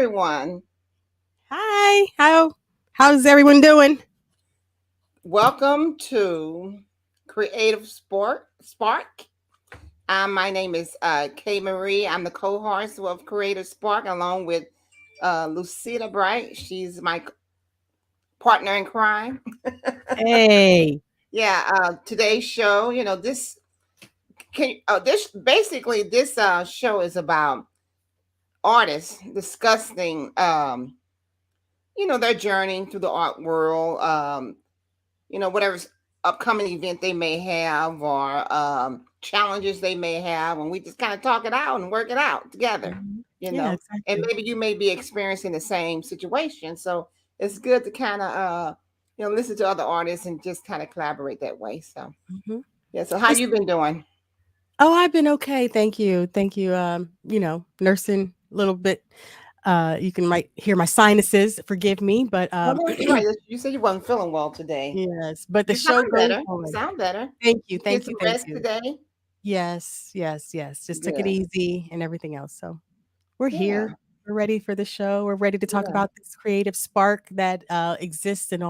everyone. Hi. How's everyone doing? Welcome to Creative Spark. My name is Kay Marie. I'm the co-host of Creative Spark, along with Lucida Bright. She's my partner in crime. Hey. Yeah. Today's show, this show is about artists discussing their journey through the art world. Whatever's upcoming event they may have or challenges they may have, and we just kind of talk it out and work it out together, Yeah, and exactly. maybe you may be experiencing the same situation. So it's good to kind of, listen to other artists and just kind of collaborate that way. So, hmm yeah. So how It's, you been doing? oh, I've been okay. Thank you. Thank you. Nursing a little bit. You can might hear my sinuses. Forgive me, but Oh, that's right. You said you wasn't feeling well today. yes. But the You show sound goes better. You on. sound better. Thank you. You get Thank you. some Thank rest you. today. Yes. Just took it Good. easy and everything else. So we're Yeah. here. We're ready for the show. We're ready to talk Yeah. about this creative spark that exists in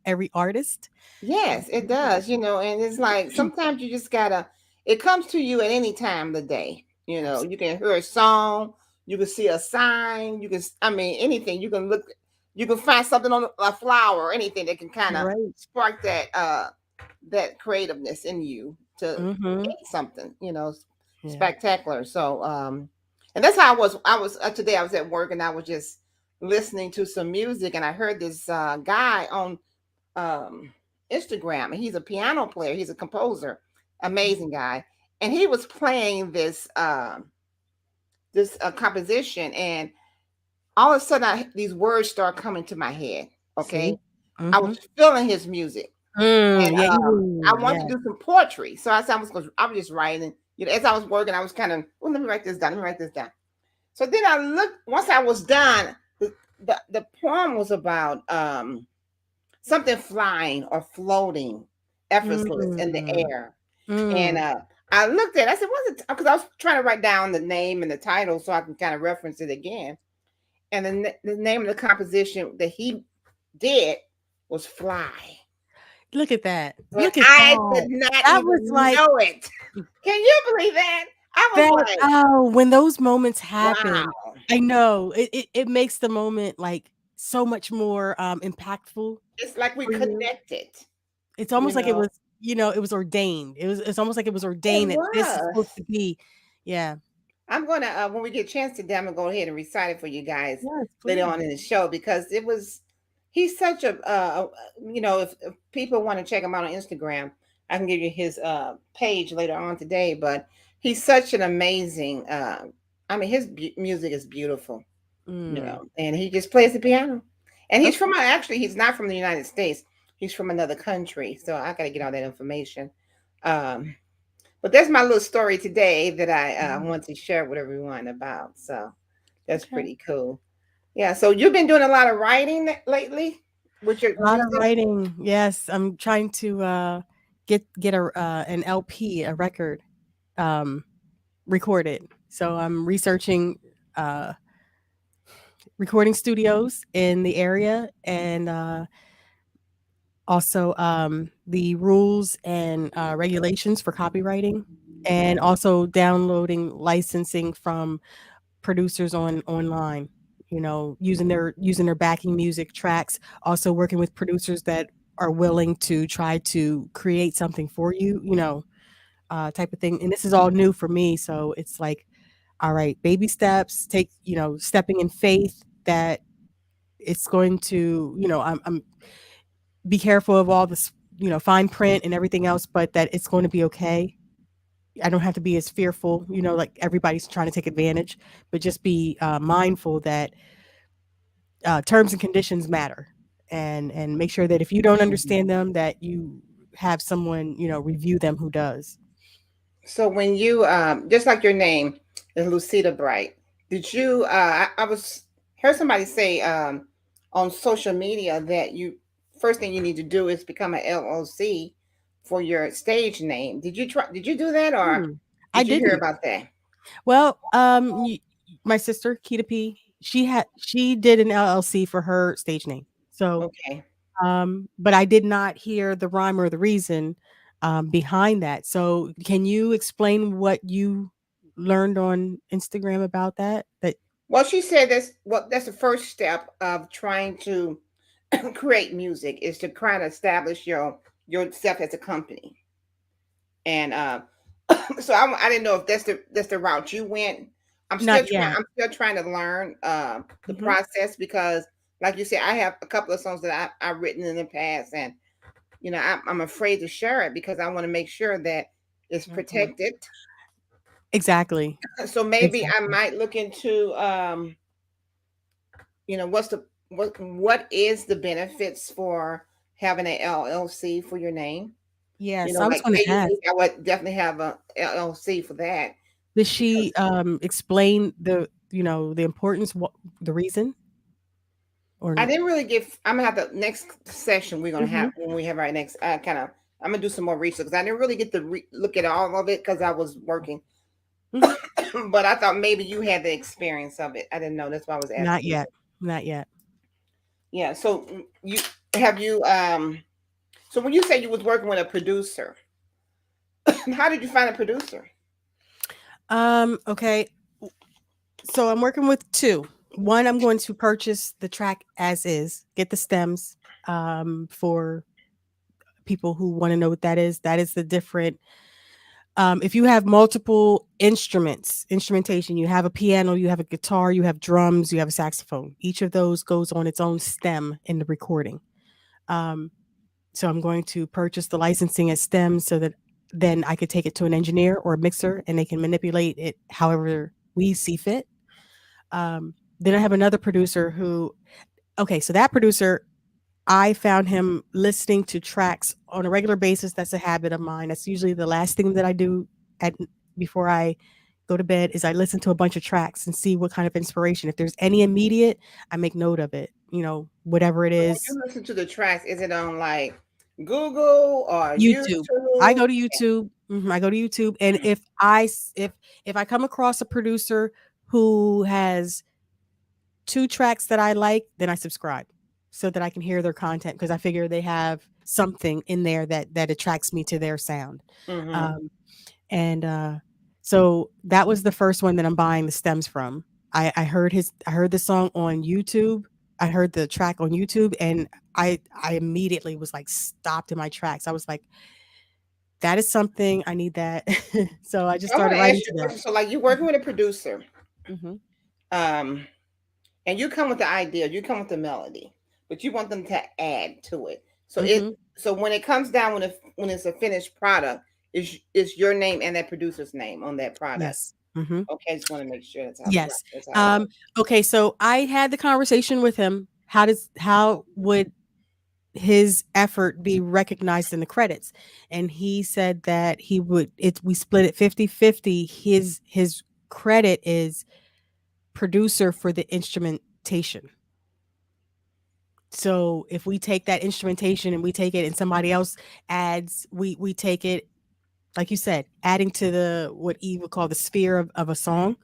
every artist. Yes, it does, and it's like sometimes you just gotta, it comes to you at any time of the day. You can hear a song, you can see a sign, I mean, anything. You can find something on a flower or anything that can kind of Right. spark that creativeness in you to Mm-hmm. create something, Yeah. spectacular. So, and that's how I was today. I was at work and I was just listening to some music, and I heard this guy on um Instagram, and he's a piano player, he's a composer, amazing guy. And he was playing this composition, and all of a sudden these words start coming to my head. Okay. See? I was Mhm. feeling his music, and Yeah, I you wanted yes. to do some poetry. So I was just writing, as I was working. I was kind of, well, let me write this down, so then I looked. Once I was done, the poem was about something flying or floating effortless in the Mm, air. And mm. I looked at it, I said, what's it? Because I was trying to write down the name and the title so I can kind of reference it again. And the name of the composition that he did was Fly. Look at that. But Look at I that. did not That was even like know it. Can you believe that? I was that like, oh, when those moments happen, wow. I know, it makes the moment, like, so much more, impactful It's like we for you. connected, It's you almost like know. it was ordained. It's almost like it was It ordained that this is was. supposed to be. Yeah. I'm gonna when we get a chance today, I'm gonna go ahead and recite it for you guys Yes, later please. on in the show because it was. He's such a if people want to check him out on Instagram, I can give you his page later on today. But he's such an amazing. I mean, his music is beautiful, Mm. and he just plays the piano. And he's Okay. from actually he's not from the United States. He's from another country. So I got to get all that information. Um, but that's my little story today that I Mhm. want to share with everyone about. So that's Okay. pretty cool. Yeah. So you've been doing a lot of writing lately with your A lot of music. writing, yes, I'm trying to, get an LP, a record, um, recorded. So I'm researching, uh, recording studios in the area and, also, the rules and, regulations for copywriting, and also downloading licensing from producers online, using their backing music tracks, also working with producers that are willing to try to create something for you, type of thing. And this is all new for me, so it's like, all right, baby steps, stepping in faith that it's going to, I'm be careful of all this, fine print and everything else, but that it's going to be okay. I don't have to be as fearful, like everybody's trying to take advantage, but just be mindful that terms and conditions matter, and make sure that if you don't understand them, that you have someone review them who does. So when you just like your name is Lucida Bright, did you? I was heard somebody say on social media that you first thing you need to do is become an LLC for your stage name. Did you try? Did you do that, or Hmm. I did you hear didn't. about that? Well, my sister Kita P. she did an LLC for her stage name. So, Okay. but I did not hear the rhyme or the reason, behind that. So, can you explain what you learned on Instagram about that? That Well, she said that's the first step of trying to create music is to try to establish yourself as a company. And so I didn't know if that's the route you went. not yet. I'm still trying to learn the Mhm. process because, like you said, I have a couple of songs that I've written in the past, and I'm afraid to share it because I want to make sure that it's Mhm. protected. Exactly. So maybe I Exactly. might look into what's what is the benefits for having an LLC for your name. Yes, I was Like gonna ask, AUC, I would definitely have a LLC for that. did she, explain the importance, what the reason or I didn't really get. I'm gonna have the next session we're gonna have Mhm, when we have our next kind of. I'm gonna do some more research because I didn't really get to look at all of it because I was working. mhm. But I thought maybe you had the experience of it. I didn't know. That's why I was Not asking. yet. Not yet. Yeah. So you have you So when you say you was working with a producer, how did you find a producer? Okay. So I'm working with 2. One, I'm going to purchase the track as is, get the stems, for people who wanna know what that is. That is the different if you have multiple instrumentation, you have a piano, you have a guitar, you have drums, you have a saxophone. Each of those goes on its own stem in the recording. Um, so I'm going to purchase the licensing as stems so that then I could take it to an engineer or a mixer and they can manipulate it however we see fit. Then I have another producer who, okay, so that producer, I found him listening to tracks on a regular basis. That's a habit of mine. That's usually the last thing that I do at before I go to bed is I listen to a bunch of tracks and see what kind of inspiration. If there's any immediate, I make note of it. Whatever it When is. you listen to the tracks, is it on like Google or YouTube. I YouTube? go to YouTube. I go to YouTube, and if I come across a producer who has 2 tracks that I like, then I subscribe so that I can hear their content because I figure they have something in there that attracts me to their sound. Mm-hmm. Um, and so that was the first one that I'm buying the stems from. I heard the song on YouTube. I heard the track on YouTube, and I immediately was like stopped in my tracks. I was like, that is something I need that. So I just I want started to writing ask you to a that. question. So, like, you're working with a producer, Hmm. um, and you come with the idea, you come with the melody, but you want them to add to it. So Hmm. so when it comes down when it's a finished product, is your name and that producer's name on that product? Yes. Hmm. Okay, I just want to make sure Yes. that's how it works. Okay, so I had the conversation with him. How would his effort be recognized in the credits? And he said that we split it 50-50. His credit is producer for the instrumentation. So if we take that instrumentation and we take it and somebody else adds, we take it, like you said, adding to the what Eve would call the sphere of a song.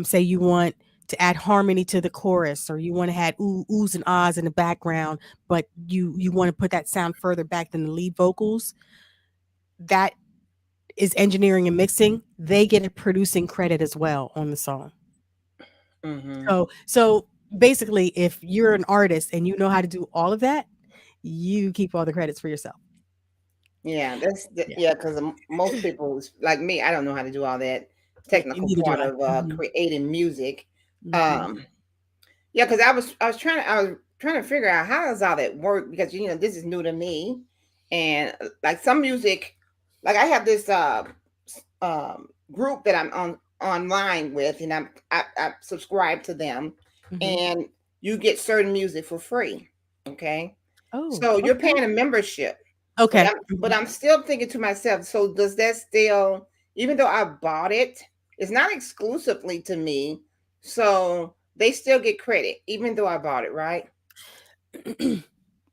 Say you want to add harmony to the chorus, or you want to add oohs and ahs in the background, but you want to put that sound further back than the lead vocals. That is engineering and mixing. They get a producing credit as well on the song. Mm-hmm. So basically, if you're an artist and you know how to do all of that, you keep all the credits for yourself. Yeah, Yeah, yeah, because most people like me, I don't know how to do all that technical neither do part I. of Hmm. creating music. Hmm. Um, yeah, because I was trying to figure out how does all that work because this is new to me, and like some music, like I have this group that I'm on online with, and I subscribe to them, Hmm. and you get certain music for free. Okay, Oh, so you're okay. paying a membership, but Okay. I'm still thinking to myself, so does that still, even though I bought it, it's not exclusively to me, so they still get credit even though I bought it, right?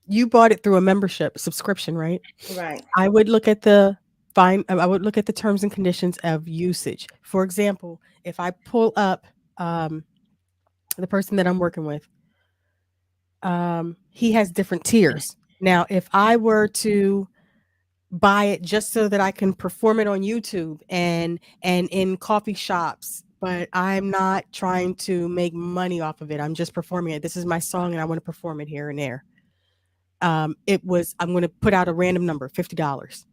You bought it through a membership subscription, right? Right. I would look at the I would look at the terms and conditions of usage. For example, if I pull up, um, the person that I'm working with, he has different tiers. Now, if I were to buy it just so that I can perform it on YouTube and in coffee shops, but I'm not trying to make money off of it. I'm just performing it. This is my song and I want to perform it here and there. It was I'm going to put out a random number, $50,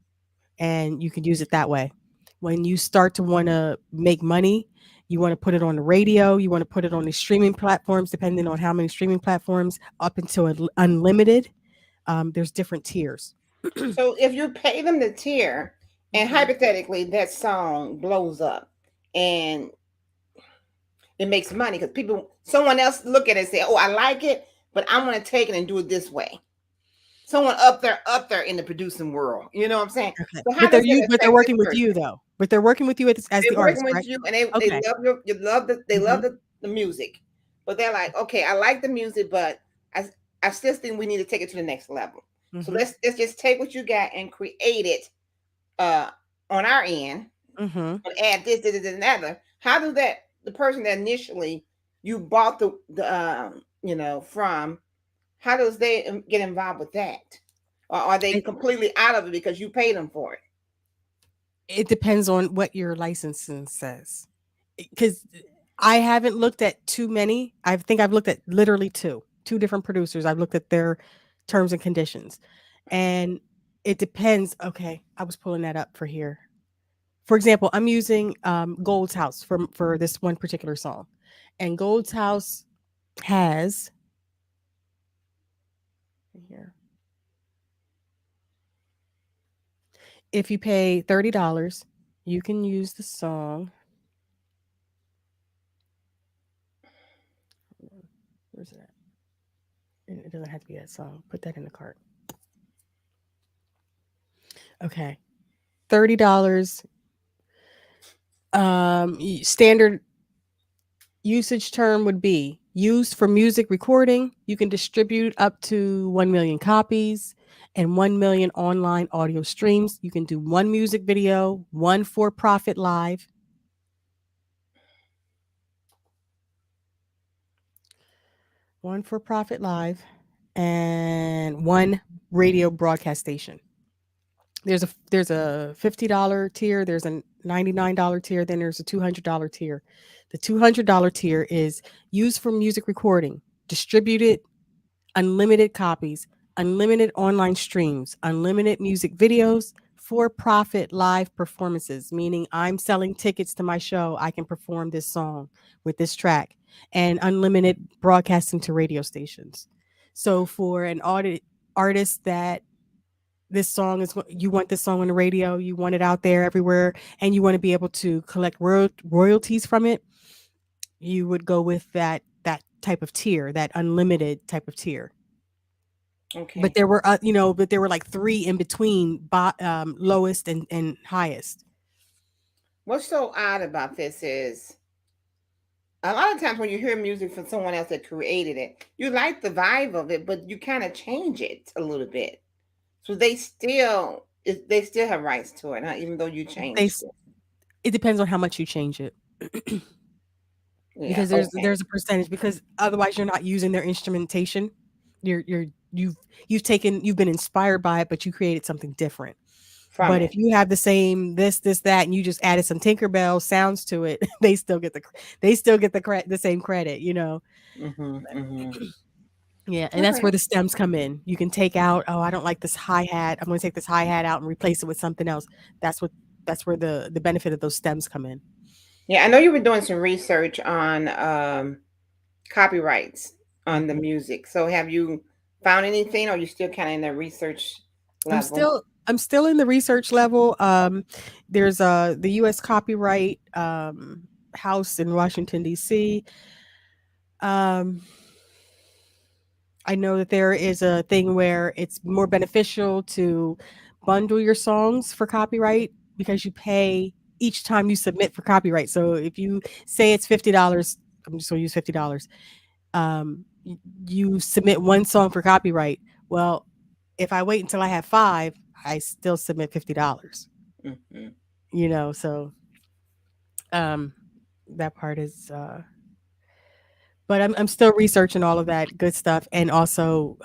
and you can use it that way. When you start to want to make money, you want to put it on the radio, you want to put it on the streaming platforms, depending on how many streaming platforms, up until unlimited. There's different tiers. So if you pay them the tier, and Mhm. hypothetically that song blows up, and it makes money because people, someone else look at it and say, "Oh, I like it, but I'm going to take it and do it this way." Someone up there in the producing world. You know what I'm saying? Okay. So how does that But they're affect this working with you person? though. But they're working with you as the They're artist, working with correct? you, and they Okay. love you love they love Mhm. the music, but they're like, okay, I like the music, but I I still think we need to take it to the next level. So Mhm. let's just take what you got and create it uh on our end, Mhm. and add this and another. How does that, the person that initially you bought the from, how does they get involved with that? Or are they It completely out of it because you paid them for it? it depends on what your licensing says. Because I haven't looked at too many. I think I've looked at literally two different producers. I've looked at their terms and conditions, and it depends. Okay, I was pulling that up for here. For example, I'm using Gold's House for this one particular song, and Gold's House has here. If you pay $30, you can use the song. Where's it at? It doesn't have to be that song. Put that in the cart. Okay. $30. Standard usage term would be used for music recording. You can distribute up to 1 million copies and 1 million online audio streams. You can do one music video, one for profit live, one for profit live, and one radio broadcast station. There's a $50 tier, there's a $99 tier, then there's a $200 tier. The $200 tier is used for music recording, distributed unlimited copies, unlimited online streams, unlimited music videos, for profit live performances, meaning I'm selling tickets to my show. I can perform this song with this track, and unlimited broadcasting to radio stations. So for an artist that this song is you want this song on the radio, you want it out there everywhere, and you want to be able to collect royalties from it, you would go with that type of tier, that unlimited type of tier. But Okay. there were, but there were like three in between, lowest and highest. What's so odd about this is a lot of times when you hear music from someone else that created it, you like the vibe of it, but you kind of change it a little bit. So they still have rights to it, huh? Even though you They, changed s- it. it depends on how much you change it, Yeah. because Okay. there's a percentage. Because otherwise, you're not using their instrumentation. You're you've you've been inspired by it, but you created something different. From But if it. you have the same this that, and you just added some Tinkerbell sounds to it, they still get the same credit, you know. Mm-hmm. Mm-hmm. Yeah, and that's Okay. where the stems come in. You can take out, oh, I don't like this hi hat. I'm going to take this hi hat out and replace it with something else. That's what that's where the benefit of those stems come in. Yeah, I know you were doing some research on copyrights on the Mhm. music. So have you found anything, or are you still kind of in the research level? I'm still in the research level. There's the U.S. Copyright House in Washington D.C. Um, I know that there is a thing where it's more beneficial to bundle your songs for copyright because you pay each time you submit for copyright. So if you say it's $50, I'm just going to use $50. You submit one song for copyright. Well, if I wait until I have five, I still submit $50. Mm-hmm. So um, that part is But I'm still researching all of that good stuff, and also,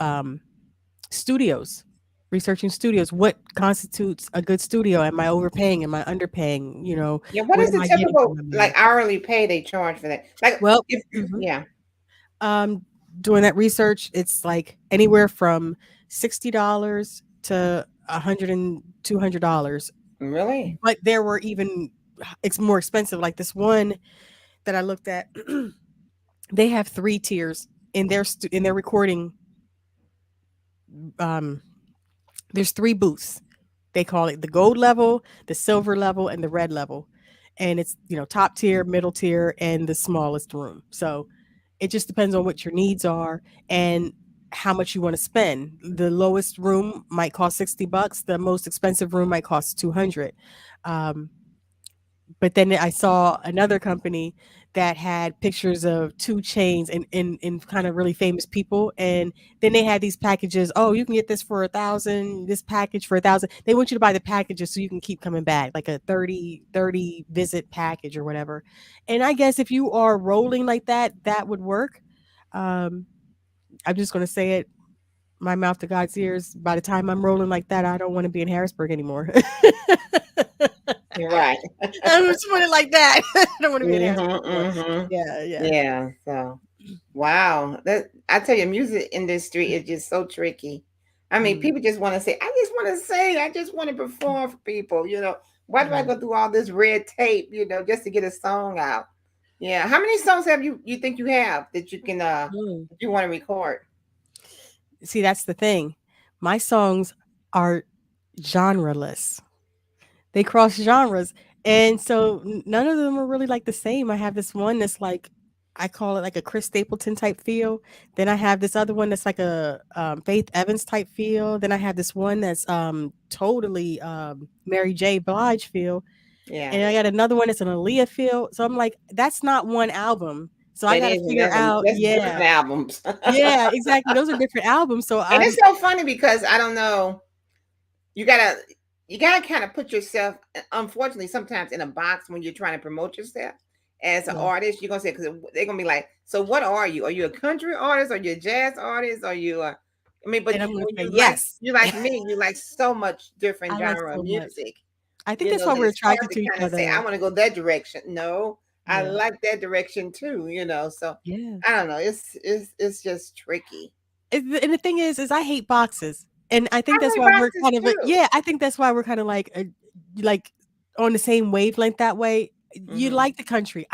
studios, researching studios. What constitutes a good studio? Am I overpaying? Am I underpaying? Yeah, what What is am the I getting for typical my like money? hourly pay they charge for that? Like Well, if mhm, yeah, um, doing that research, it's like anywhere from $60 to 100 and $200. really? But there were even it's more expensive. Like this one that I looked at, they have 3 tiers in their recording. Um, there's 3 booths. They call it the gold level, the silver level, and the red level. And it's, top tier, middle tier, and the smallest room. So it just depends on what your needs are and how much you want to spend. The lowest room might cost $60. The most expensive room might cost 200. Um, but then I saw another company that had pictures of 2 chains and kind of really famous people, and then they had these packages. Oh, you can get this for 1,000. This package for 1,000. They want you to buy the packages so you can keep coming back, like a 30 visit package or whatever. And I guess if you are rolling like that, that would work. Um, I'm just gonna say it, my mouth to God's ears. By the time I'm rolling like that, I don't want to be in Harrisburg anymore. You're right. I just put it like that. I don't want to be in Harrisburg Mhm, anymore. mhm. Yeah, yeah. Yeah, so wow. That I tell you, music industry is just so tricky. I mean, Mm, people just want to say, I just want to sing, I just want to perform for people, Why do I right. go through all this red tape, just to get a song out? Yeah. How many songs have you think you have that you can Mm. if you want to record? See, that's the thing. My songs are genreless. They cross genres, and so none of them are really like the same. I have this one that's like I call it like a Chris Stapleton type feel. Then I have this other one that's like a Faith Evans type feel. Then I have this one that's totally Mary J. Blige feel, Yeah. and I got another one that's an Aaliyah feel. So I'm like, that's not one album. So I That got to is, and figure out, that's different yeah, albums. yeah, exactly. Those are different albums. So And it's so funny because I don't know, you gotta you gotta kind of put yourself, unfortunately, sometimes in a box when you're trying to promote yourself as an yeah, artist. You're gonna say, because they're gonna be like, so what are you? Are you a country artist? Are you a jazz artist? Are you a I mean, but and I'm gonna when say you like yes. you like me, you like so much different I like genre of so much. music, I think that's why that we're it's hard attracted to to each kind of say, I other. want to go that direction. No, I Yeah. like that direction too. So Yeah. I don't know. It's just tricky. And the thing is I hate boxes, and I I think that's hate why we're boxes kind of too. yeah, I think that's why we're kinda like, on the same wavelength that way. You Hmm. like the country.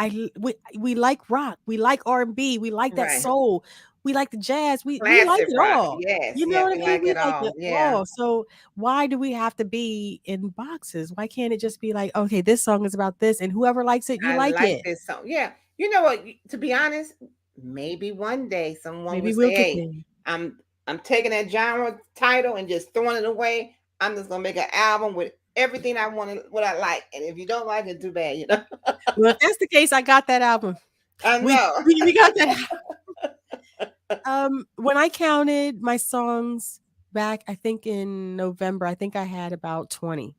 We like rock, we like R&B, we like that Right. soul, we like the jazz, we like Classic it rock. all. Yes. You know Yeah, what I we mean? like We it like all. it Yeah. all. So, why do we have to be in boxes? Why can't it just be like, "Okay, this song is about this, and whoever likes it, you I like like it." this song. Yeah. You know what? To be honest, maybe one day someone Maybe would say, we'll get "Hey, there. I'm I'm taking that genre title and just throwing it away. I'm just gonna make an album with everything I want to, what I like. And if you don't like it, too bad. Well, if that's the case, I got that album. I We know. we got that. When I counted my songs back, I think in November, I think I had about 20.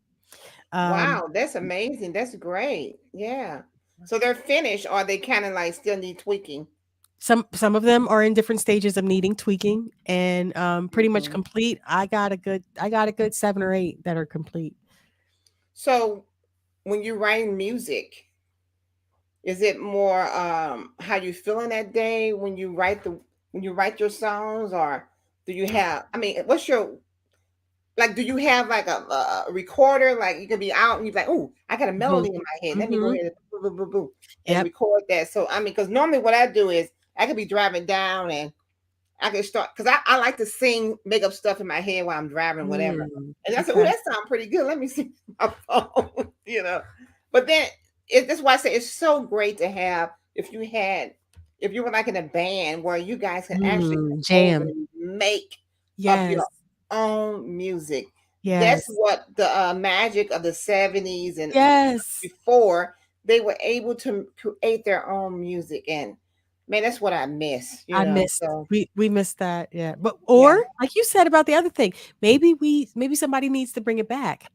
Um, Wow, that's amazing. That's great. Yeah. So they're finished, or they kind of like still need tweaking. some of them are in different stages of needing tweaking, and pretty much Mhm. complete. I got a good 7 or 8 that are complete. So when you're writing music, is it more how you feeling that day when you write your songs, or do you have? I mean, what's your like? Do you have like a recorder? Like you can be out and you're like, oh, I got a Mhm. melody in my head. Let me go Mhm. ahead and boo, boo, boo, boo, and Yep. record that. So I mean, because normally what I do is I could be driving down and I can start because I like to sing, make up stuff in my head while I'm driving, whatever. And I said, "Oh, Okay. that sounds pretty good. Let me see my phone." But then that's why I say it's so great to have if you were like in a band where you guys can actually compose Jam. and make up Yes. your own music. That's Yes. what the magic of the '70s and Yes. before they were able to create their own music, and man, that's what I miss. I missed So we missed that, yeah, but yeah. or, like you said about the other thing, maybe somebody needs to bring it back.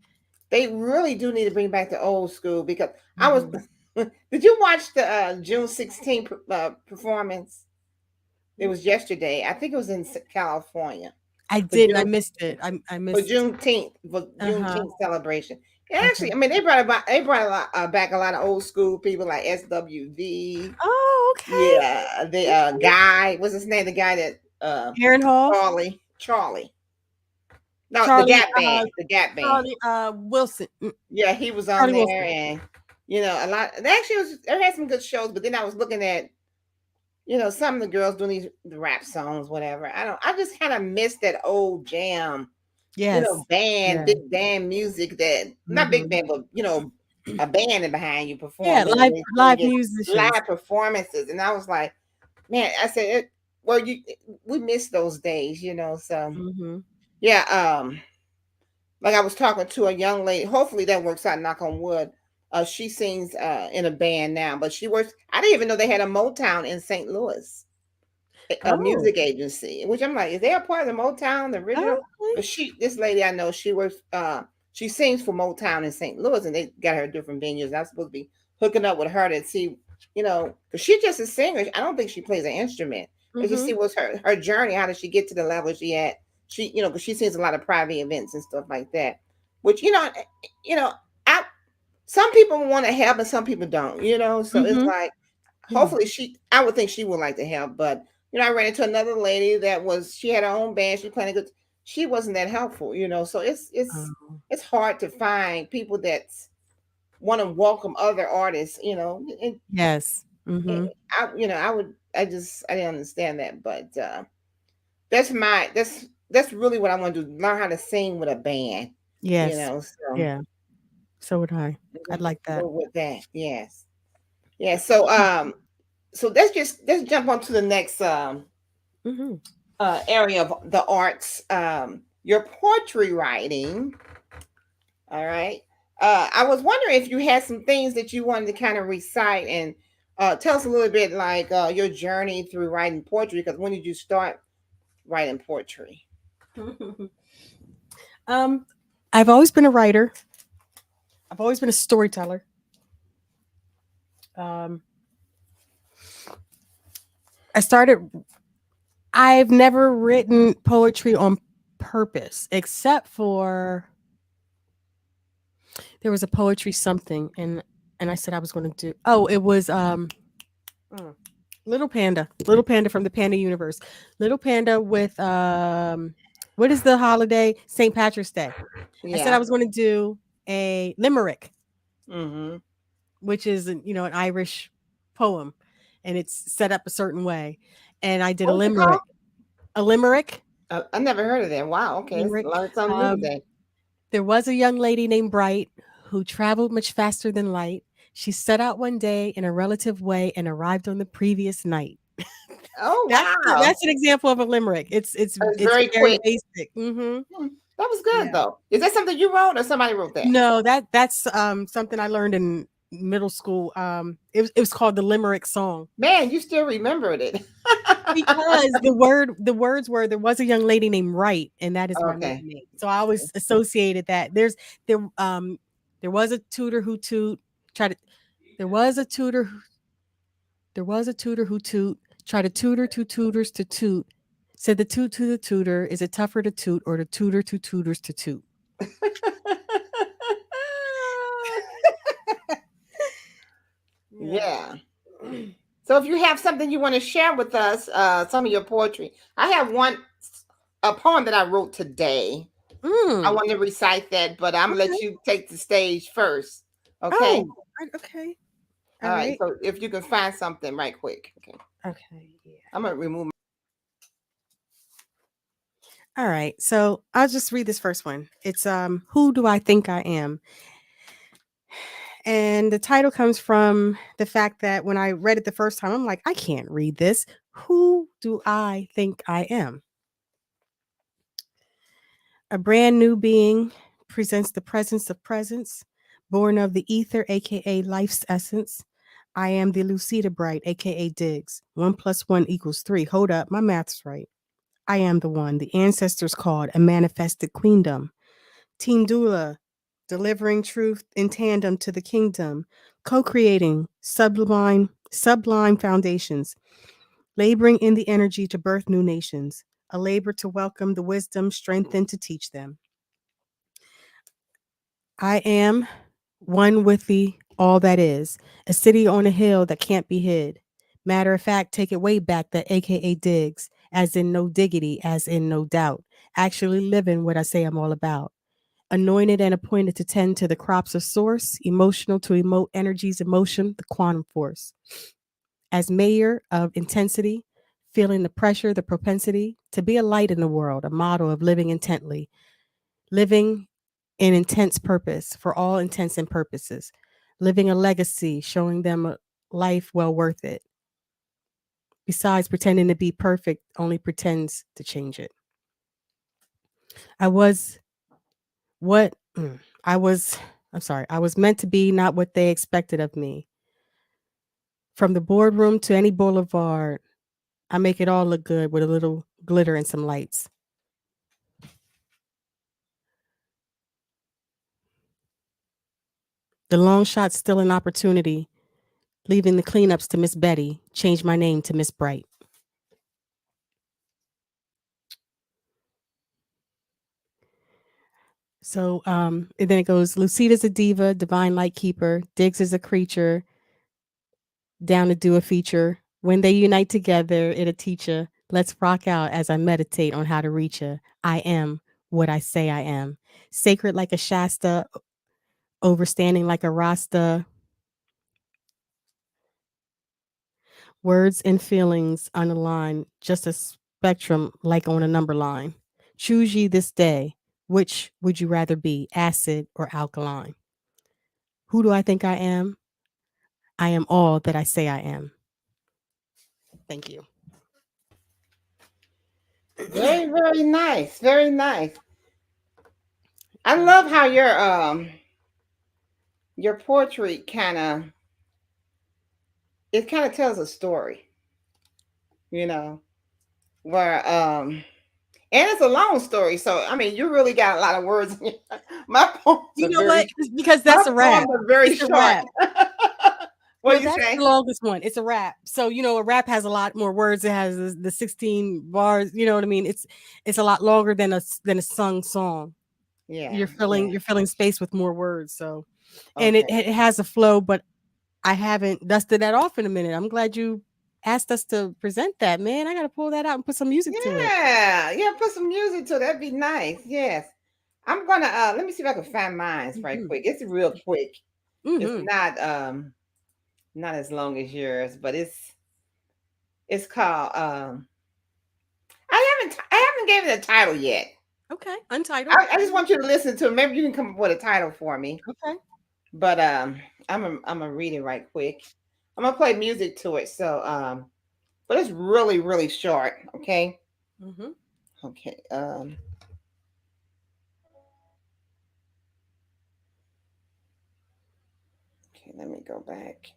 They really do need to bring back the old school because I was. Mhm. Did you watch the June 16th performance? It was yesterday. I think it was in California I for didn't. I June missed it. I for missed. Uh-huh. Juneteenth celebration. Yeah, Okay. actually, I mean they brought a lot, back a lot of old school people like SWV. Oh, okay. Yeah, the Okay. guy, what's his name? The guy that Aaron Hall, Charlie. No, the Charlie, Gap Band, the Gap Band. Charlie, Wilson, Yeah, he was on Charlie there, Wilson. and a lot. They actually was. They had some good shows, but then I was looking at some of the girls doing the rap songs, whatever. I don't. I just kind of miss that old jam, Yes. band, Yeah. big band music. That not big Mhm. band, but a band behind you Yeah, performing, and they sing live it, musicians. live performances. And I was like, man, I said, well, we miss those days. So Mhm. yeah, like I was talking to a young lady. Hopefully that works out. Knock on wood. She sings in a band now, but she works. I didn't even know they had a Motown in St. Louis, a Oh. music agency. Which I'm like, is they a part of the Motown, the original? Okay. But this lady I know, she works. She sings for Motown in St. Louis, and they got her different venues. And I'm supposed to be hooking up with her to see, because she's just a singer. I don't think she plays an instrument. But just see Mhm. what's her journey. How did she get to the level she at? Because she sings a lot of private events and stuff like that. Which you know, I some people want to help and some people don't. So it's Mhm. like, Yeah. hopefully I would think she would like to help, but I ran into another lady she had her own band, she playing good. She wasn't that helpful. So Oh. it's hard to find people that want to welcome other artists. Yes. And Mhm. I didn't understand that, but that's really what I want to do, learn how to sing with a band, Yes. so Yeah. So would I. I'd like that. go with that. Yes. Yeah. So let's jump on to the next Mhm. area of the arts. Your poetry writing. All right. I was wondering if you had some things that you wanted to kind of recite and tell us a little bit like your journey through writing poetry. Because when did you start writing poetry? Um, I've always been a writer. I've always been a storyteller. Um, I started. I've never written poetry on purpose, except for there was a poetry something, and I said I was going to do. Oh, it was mm, Little Panda from the Panda universe, Little Panda with what is the holiday? St. Patrick's Day. I said I Yeah. was going to do a limerick, Mm-hmm. which is an Irish poem, and it's set up a certain way, and I did a What was it called? limerick. A limerick. I never heard of that. Wow. Okay. Let's Limerick. learn something new Um, today. there was a young lady named Bright who traveled much faster than light. She set out one day in a relative way and arrived on the previous night. Oh That's wow. that's an example of a limerick. It's it's That's it's very very quick. basic. Hmm. Hmm, that was good Yeah. though. Is that something you wrote or somebody wrote that? No, that's something I learned in middle school. It was called the limerick song. Man, you still remembered it. Because the words were there was a young lady named Wright, and that is my maiden Okay. name. So I always associated that. There there was a tutor who toot tried to there was a tutor who- there was a tutor who toot tried to tutor two tutors to toot. Said the toot to the tutor, is it tougher to toot or the tutor to tutors to toot? Yeah. Yeah. So if you have something you want to share with us, some of your poetry. I have a poem that I wrote today. I Mm, want to recite that, but I'm gonna let okay. you take the stage first. Okay. Oh, okay. All All right. right. So if you can find something right quick. Okay. Okay. Yeah. I'm gonna remove All right. So I'll just read this first one. It's Who Do I Think I Am? And the title comes from the fact that when I read it the first time, I'm like, I can't read this. Who do I think I am? A brand new being presents the presence of presence, born of the ether, aka life's essence. I am the Lucida Bright, aka Diggs. 1 + 1 = 3. Hold up, my math's right. I am the one the ancestors called a manifested queendom. Team Doula, delivering truth in tandem to the kingdom, co-creating sublime foundations. laboring in the energy to birth new nations, a labor to welcome the wisdom, strengthened to teach them. I am one with the all that is, a city on a hill that can't be hid. Matter of fact, take it way back, the AKA digs, as in no diggity, as in no doubt. Actually living what I say I'm all about. Anointed and appointed to tend to the crops of source, emotional to emote energies, emotion, the quantum force. As mayor of intensity, feeling the pressure, the propensity to be a light in the world, a model of living intently, living in intense purpose for all intents and purposes, living a legacy, showing them a life well worth it. Besides pretending to be perfect, only pretends to change it. I was what I was, I'm sorry, I was meant to be not what they expected of me. From the boardroom to any boulevard, I make it all look good with a little glitter and some lights. The long shot's still an opportunity, leaving the cleanups to Miss Betty, change my name to Miss Bright. So and then it goes, Lucida's a diva, divine light keeper, Diggs is a creature, down to do a feature. When they unite together, it'll teach ya. Let's rock out as I meditate on how to reach ya. I am what I say I am. Sacred like a Shasta, overstanding like a Rasta, words and feelings unaligned, just a spectrum like on a number line. Choose ye this day. Which would you rather be, acid or alkaline? Who do I think I am? I am all that I say I am. Thank you. Very, very nice. Very nice. I love how your poetry kind of tells a story, you know, where and it's a long story. So I mean, you really got a lot of words. My poems You are know what? very It's because my that's a poems rap. are very It's a short. rap. What Well, do you that's the say? longest one. It's a rap. So, a rap has a lot more words. It has the 16 bars, you know what I mean? It's a lot longer than a sung song. Yeah, You're filling yeah. you're filling space with more words. So, and it Okay. it has a flow, but I haven't dusted that off in a minute. I'm glad you asked us to present that, man. I got to pull that out and put some music to it. Yeah, yeah. Put some music to it. That'd be nice. Yes. I'm gonna let me see if I can find mine right Mhm. quick. It's real quick. It's Mhm. not as long as yours, but it's called I haven't gave it a title yet. Okay. Untitled. I just want you to listen to it. Maybe you can come up with a title for me. Okay. But I'm gonna read it right quick. I'm gonna play music to it. So but it's really, really short. Okay. Mhm. Okay. Okay, let me go back.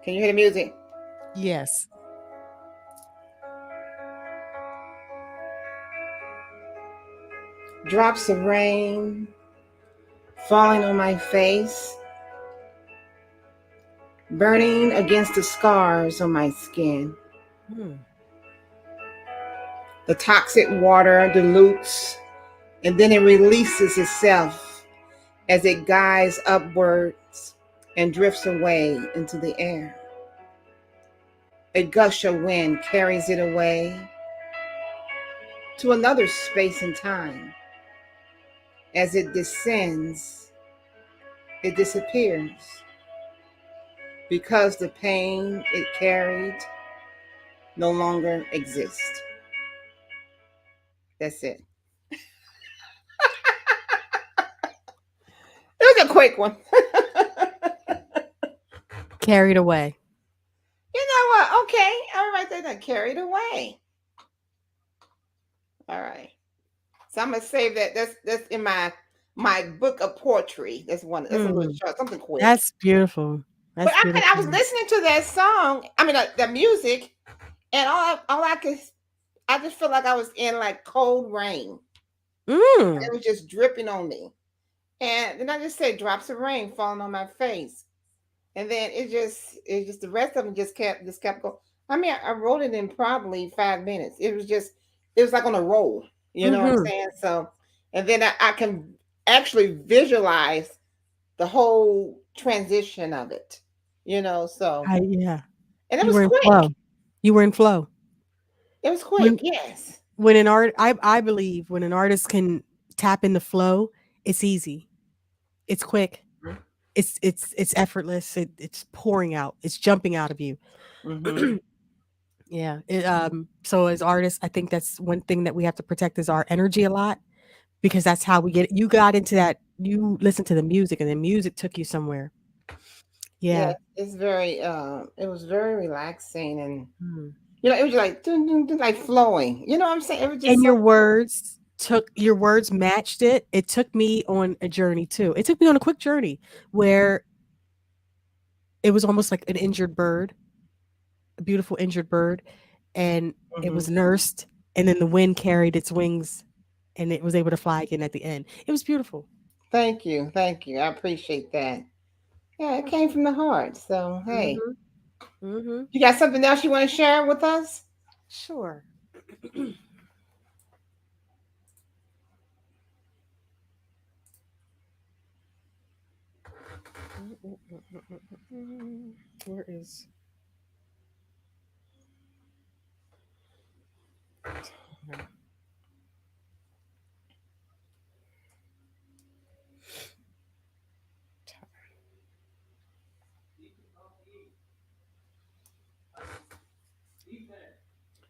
Can you hear the music? Yes. Drops of rain falling on my face, burning against the scars on my skin. Mm. The toxic water dilutes and then it releases itself as it guides upwards and drifts away into the air. A gush of wind carries it away to another space and time. As it descends, it disappears because the pain it carried no longer exists. That's it. It was a quick one. Carried away. You know what? Okay. All right, they're not carried away. All right. So I'm gonna save that. That's in my book of poetry. That's one. That's a little Mm. short, something quick. That's beautiful. But That's I was beautiful. listening to that song. I mean, the music, and all I could, I just felt like I was in like cold rain. Mm. It was just dripping on me, and then I just said drops of rain falling on my face. and then it just the rest of them just kept going. I mean, I wrote it in probably 5 minutes. It was like on a roll. You know what I'm Mhm. saying? So, and then I can actually visualize the whole transition of it. You know, so I yeah. and it You was were in quick. flow. You were in flow. It was quick. When Yes. when an art I believe when an artist can tap into flow, it's easy. It's quick. It's effortless. It's pouring out. It's jumping out of you. Mm-hmm. Yeah. So as artists, I think that's one thing that we have to protect is our energy a lot because that's how we get you got into that you listened to the music and the music took you somewhere. Yeah, Yeah. it's very it was very relaxing, and Mm. it was just like dun, dun, dun, like flowing. You know what I'm saying? It was just And so your words matched it. It took me on a journey too. It took me on a quick journey where it was almost like an injured bird, a beautiful injured bird, and it hmm. was nursed, and then the wind carried its wings, and it was able to fly again at the end. It was beautiful. Thank you. Thank you. I appreciate that. Yeah, it came from the heart. So, hey, Mhm. Mhm. you got something else you want to share with us? Sure. Where is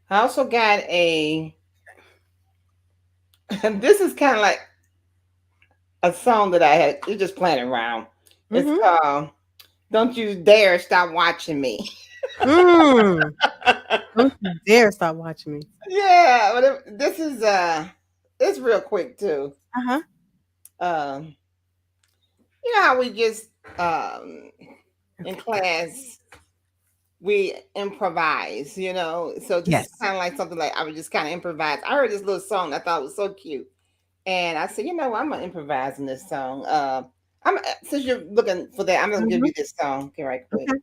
I also got a, and this is kind of like a song that I had, it's just playing around. It's Mhm. called Don't You Dare Stop Watching Me. Mm. Don't you dare stop watching me. Yeah, but this is, it's real quick too. Uh-huh. Um, you know how we just, um, in Okay. class, we improvise, So this is Yes. kind of like something like I would just kind of improvise. I heard this little song I thought was so cute, and I said, I'm gonna improvise in this song. I'm since you're looking for that, I'm gonna give Mhm. you this song, okay, right quick. Okay.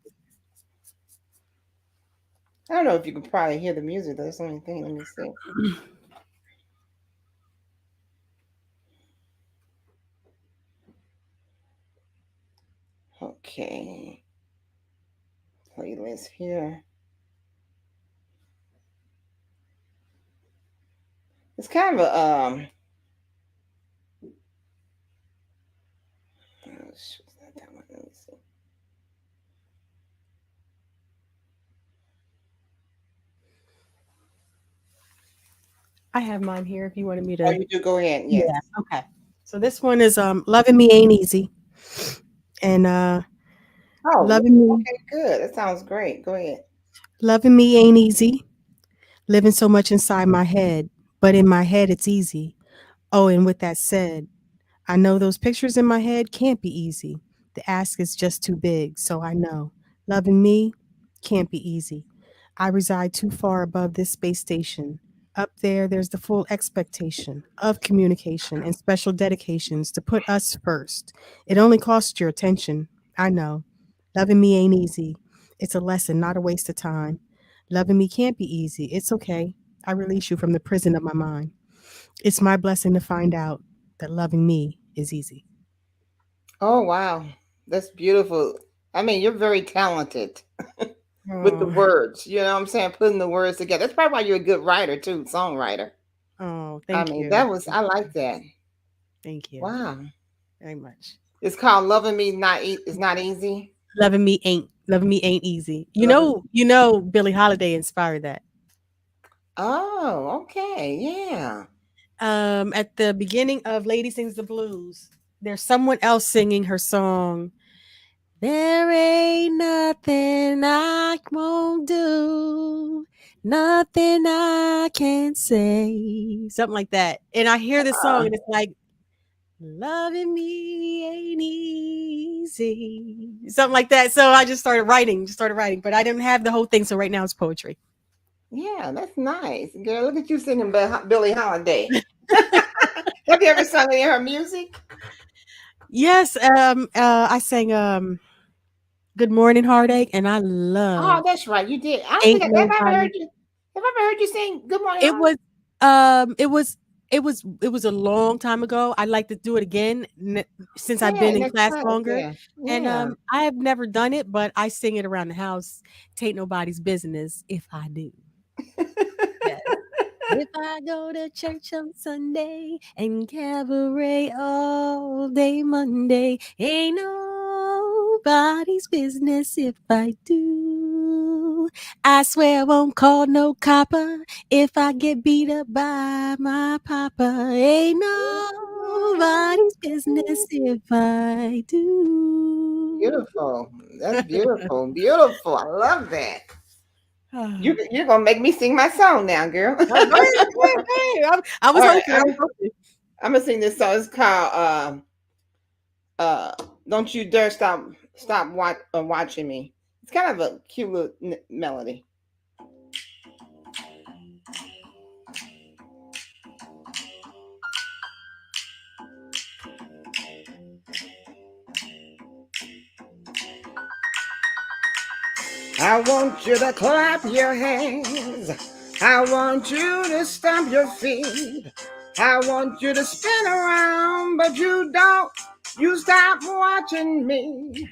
I don't know if you can probably hear the music. That's the only thing. Let me see. Okay, playlist here. It's kind of a oh, shoot, it's not that one. Let me see. I have mine here if you wanted me Oh, to. you do. Go ahead. Yes. Yeah. Okay. So this one is Loving Me Ain't Easy. And Oh, loving me okay, good. That sounds great. Go ahead. loving me ain't easy. Living so much inside my head, but in my head it's easy. Oh, and with that said, I know those pictures in my head can't be easy. The ask is just too big, so I know. Loving me can't be easy. I reside too far above this space station. Up there, there's the full expectation of communication and special dedications to put us first. It only costs your attention. I know. Loving me ain't easy. It's a lesson, not a waste of time. Loving me can't be easy. It's okay. I release you from the prison of my mind. It's my blessing to find out that loving me is easy. Oh, wow. That's beautiful. I mean, you're very talented with the Oh, words. You know what I'm saying? Putting the words together. That's probably why you're a good writer too, songwriter. oh, I thank mean, you. I like that. Thank you Wow. very much. It's called Loving Me It's Not Easy. Loving me ain't easy. Loving Billie Holiday inspired that. Oh, okay. Yeah. At the beginning of Lady Sings the Blues, there's someone else singing her song. There ain't nothing I won't do, nothing I can say, something like that. And I hear this song, Uh, and it's like, loving me ain't easy, something like that. So I just started writing, but I didn't have the whole thing. So right now it's poetry. yeah, that's nice. Girl, look at you singing Billie Holiday. Have you ever sung any of her music? Yes, I sang. Good Morning Heartache, and I Oh, love that's right. You did. I don't think Ain't have I ever Nobody. heard you. Have I ever heard you sing "Good Morning It Heart"? was, it was a long time ago. I'd like to do it again since I've Yeah, been in next class time. longer, Yeah, and, yeah. I have never done it, but I sing it around the house. "'Tain't nobody's business if I do." Yes. If I go to church on Sunday and cabaret all day Monday, ain't nobody's business if I do. I swear I won't call no copper if I get beat up by my papa. Ain't nobody's business if I do. Beautiful. That's beautiful. Beautiful. I love that. Ah. You're gonna make me sing my song now, girl. Oh, go ahead, go ahead, go ahead. I All was right, hoping, I was hoping. I'm gonna sing this song. It's called uh "Don't You Dare Watching Me." It's kind of a cute little melody. I want you to clap your hands. I want you to stomp your feet. I want you to spin around, but you don't. You stop watching me.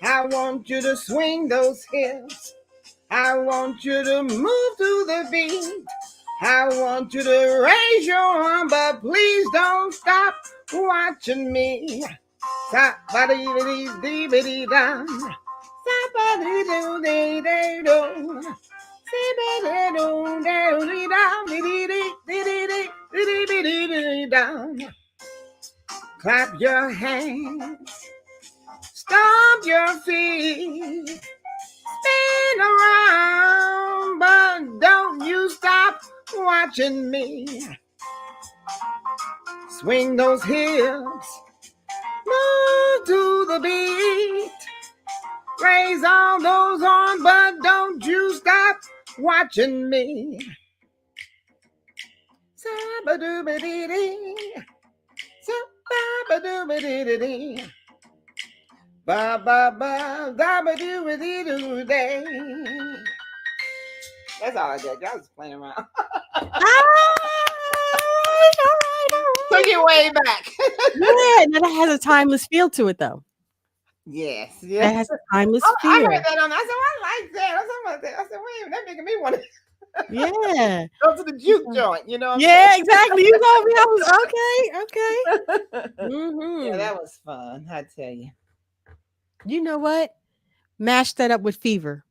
I want you to swing those hips. I want you to move to the beat. I want you to raise your arm, but please don't stop watching me. Stop, body, dee, dee, dee, down. Stop, body, do, dee, dee, do. See, body, do, dee, dee, down, dee, dee, dee, dee, dee, dee, dee, dee, dee, dee, down. Clap your hands, stomp your feet, spin around, but don't you stop watching me. Swing those hips, move to the beat, raise all those arms, but don't you stop watching me. Sa-ba-doo-ba-dee-dee, sa-ba-ba-doo-ba-dee-dee-dee, ba-ba-ba, da-ba-doo-ba-dee-doo-day. That's all I did. I was playing around. Alright, alright, Took alright. it way back. Yeah, now that has a timeless feel to it, though. Yes, yeah. That has a timeless I heard feel. that on. I said, well, I like that. I was talking about that. I said, wait a minute, that making me want to Yeah. go to the It's juke a joint. You know what I'm Yeah, exactly, you told me I was okay, okay. saying? Yeah, Mhm. that was fun. I tell you. You know what? Mash that up with Fever.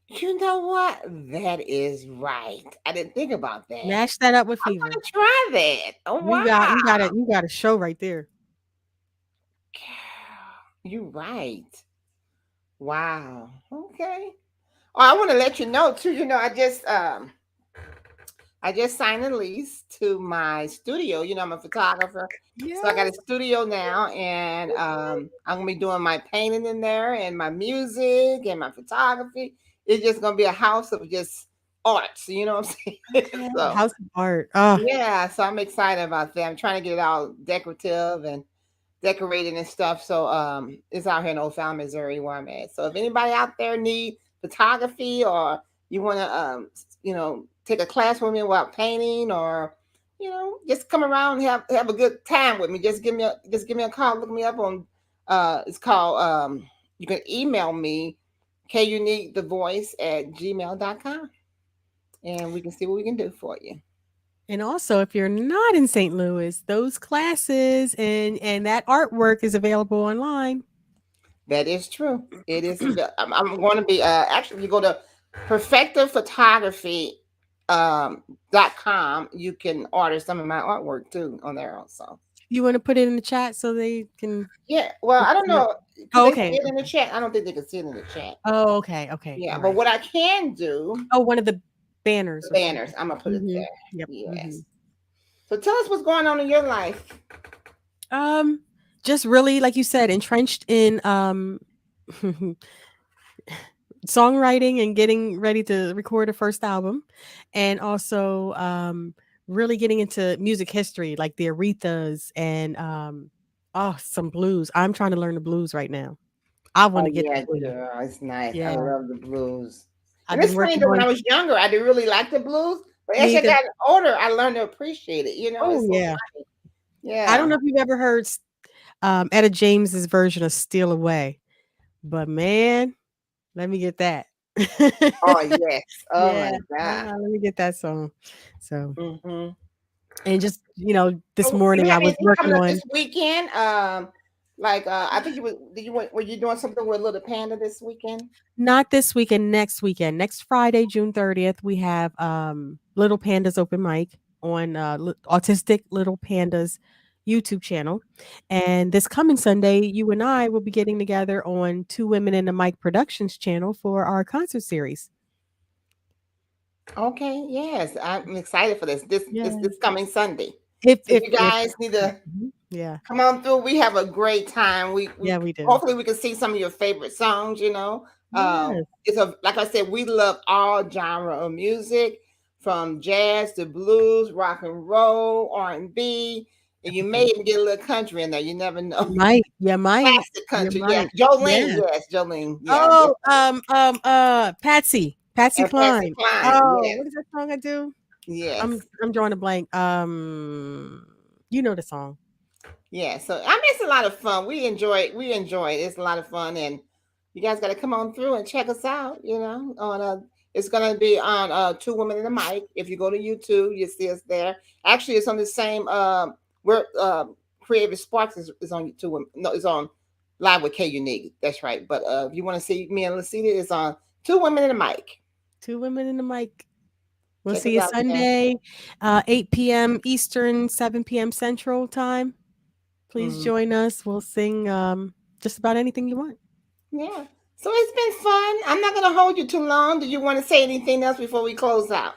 You know what? That is right. I didn't think about that. Mash that up with I'm Fever. gonna try that. Oh You got a show right there. wow, you right. Wow. Okay. Oh, I want to let you know too. I just signed a lease to my studio. You know, I'm a photographer. So I got a Yes. studio now, and I'm gonna be doing my painting in there, and my music, and my photography. It's just gonna be a house of just arts. You know what I'm saying? Okay. So House of Art. Oh, yeah, so I'm excited about that. I'm trying to get it all decorative and decorated and stuff. So it's out here in Old Falmouth, Missouri, where I'm at. So if anybody out there need photography, or you want to take a class with me about painting, or just come around and have a good time with me, just give me a call. Look me up on it's called you can email me kuniquethevoice@gmail.com, and we can see what we can do for you. and also if you're not in St. Louis, those classes and that artwork is available online. That is true. It is. I'm going to be actually. If you go to perfectaphotography .com, you can order some of my artwork too on there also. You wanna put it in the chat so they can Yeah. Well, look I don't it up? know. Could Oh, they see okay, it in the okay. chat? I don't think they could see it in the chat. Oh, okay, okay, Yeah. But alright. what I can do, Oh, one of the the banners or banners. something. I'm gonna put it Mhm. there. Yep, Yes. mhm. So tell us what's going on in your life. Um, just really, like you said, entrenched in, songwriting and getting ready to record a first album, and also, really getting into music history, like the Arethas and, oh, some blues. I'm trying to learn the blues right now. I Oh wanna get the yeah, blues. girl, it's nice. I Yeah. love the blues. And I've it's been funny working that when on I was younger, I didn't really like the blues, but as me I either. got older, I learned to appreciate it. You know, Oh, it's so yeah. funny. I don't Yeah. know if you've ever heard Etta James's version of "Steal Away," but man, let me get that. Oh yes. Oh Yeah, my God. let me get that song. So, Hmm. and just, this So you morning I have was anything working coming up on this weekend? Like I think you were. Did you were you doing something with Little Panda this weekend? not this weekend, next weekend. Next Friday, June 30th, we have, Little Pandas open mic on, Autistic Little Pandas YouTube channel, and this coming Sunday, you and I will be getting together on Two Women in the Mic Productions channel for our concert series. Okay. Yes, I'm excited for this. Yeah. This coming Sunday. If So if you if guys need to Mhm. Yeah. come on through. We have a great time. We Yeah, we do. hopefully we can see some of your favorite songs. Yes. It's a like I said, we love all genre of music, from jazz to blues, rock and roll, R&B, and you may Everything. even get a little country in there. You never know. You might. You might. Classic You country, yeah. might. Jolene, Yeah. yes, Jolene, yeah, Oh, definitely. Patsy. Patsy And Patsy Cline. Cline, Oh, yes, what is that song I do? I'm yes. I'm drawing a blank. You know the song. Yeah, so I mean, it's a lot of fun. We enjoy it. It's a lot of fun, and you guys got to come on through and check us out. On it's gonna be on Two Women in the Mic. If you go to YouTube, you see us there. Actually, it's on the same. We're Creative Sparks is on Two Women. No, it's on Live with K Unique. That's right. But if you want to see me and Lucida, it's on Two Women in the Mic. Two Women in the Mic. We'll Check see us you out there. Sunday, 8 p.m. Eastern, 7 p.m. Central Time. Please Mm, join us. We'll sing just about anything you want. yeah. So it's been fun. I'm not gonna hold you too long. Do you want to say anything else before we close out?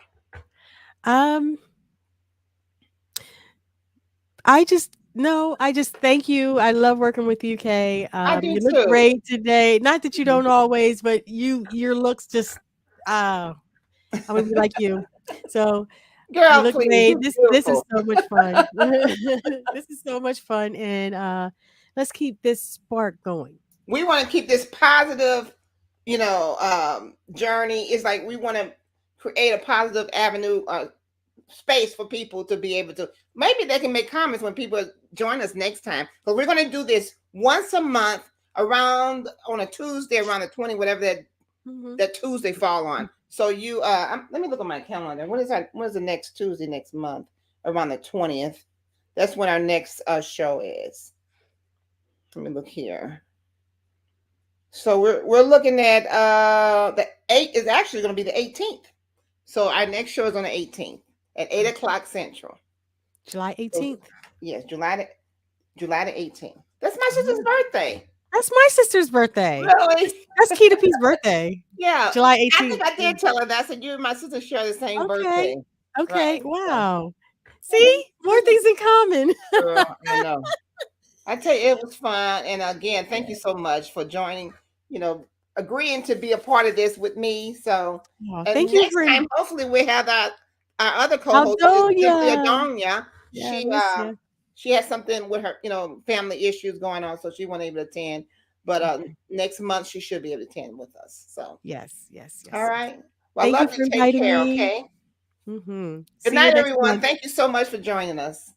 Um, I just no, I just thank you. I love working with you, Kay. I do You look too. great today. Not that you don't always, but your looks just uh I want to be like you. So you Girl, look please, great. you're This is beautiful. so much fun. This is so much fun, and let's keep this spark going. We want to keep this positive, journey. It's like we want to create a positive avenue, space for people to be able to. Maybe they can make comments when people join us next time. But we're going to do this once a month, around on a Tuesday, around the 20, whatever Mhm. that Tuesday fall on. So let me look at my calendar. What is the next Tuesday next month? Around the 20th. That's when our next show is. Let me look here. So we're looking at the 8th is actually going to be the 18th. So our next show is on the 18th at 8 o'clock Central. July So 18th. yes, July the 18th. That's my sister's Yeah. birthday. That's my sister's birthday. Really? That's Keita P's birthday. Yeah. July I think 18th. I did tell her that. I said you and my sister share the same Okay. birthday. Okay. Right. So Wow. See? More things in common. girl, I know. I tell you, it was fun. And again, thank you so much for joining, you know, agreeing to be a part of this with me. So, Oh, thank and you next for time, hopefully, we have our other co-host, Cynthia Aldonia. Donia. Yeah, I miss you. She has something with her, family issues going on, so she wasn't able to attend. But Okay. next month, she should be able to attend with us. So, Yes, yes, all yes, yes. right. Well, I Thank you love you. for Take inviting care. me. Okay. Good See you night, next everyone. month. Thank you so much for joining us.